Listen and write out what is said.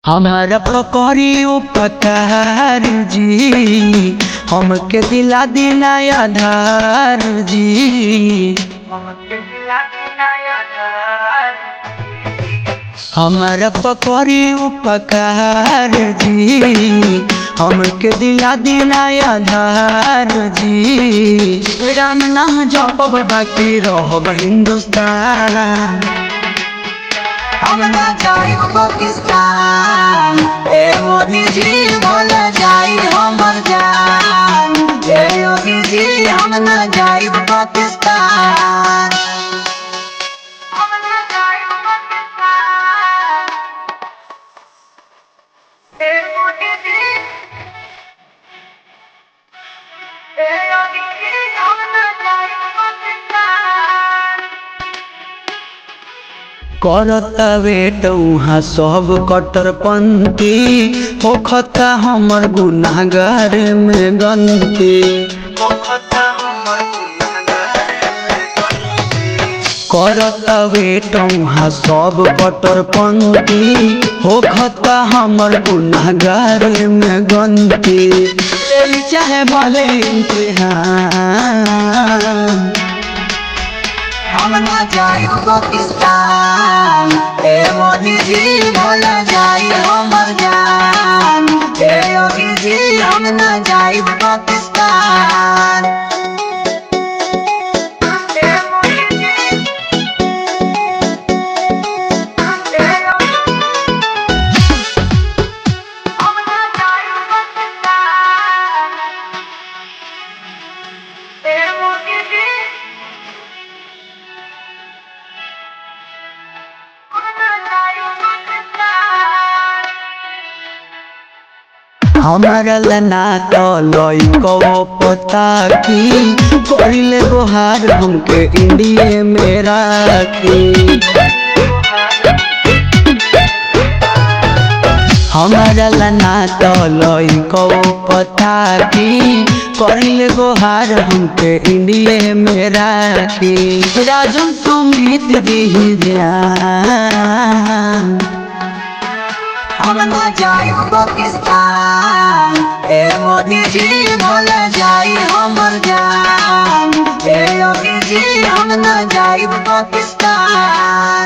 हमारा पकड़ी उपकार जी, हमके दिला दिना आधार जी। हमारा पकड़ी उपकार जी, हमके दिला दिना आधार जी। राम ना जप बाकी रहो हिंदुस्तान, हम ना जाई पाकिस्तान। ए मोदी जी भूल जाई हमर जान, ए मोदी जी हम ना जाई पाकिस्तान। हम ना जाई पाकिस्तान, ए मोदी जी, ए मोदी जी हम ना जाई पाकिस्तान। करता बेट उहाँ सब कट्टरपंथी, होखता हमर गुनाहगार में गंती। करता बेट उहाँ सब कट्टरपंथी, होखता हमर गुनाहगार में गंती। चाहे भले इम्तिहान, हम ना जाई पाकिस्तान। ए मोदी जी भूल जाई हमर जान, ए मोदी जी हम ना जाई पाकिस्तान। हमारा लना तो लइको पता की, करिले गोहार हमके इंडिया में राखी। हमारा लना तो लइको पता की, करिले गोहार हमके इंडिया में राखी। राजू तुम गीत दी ध्यान, हम ना जाई पाकिस्तान। ए मोदी जी भूल जाई हमर जान, ए मोदी जी हम ना जाई पाकिस्तान।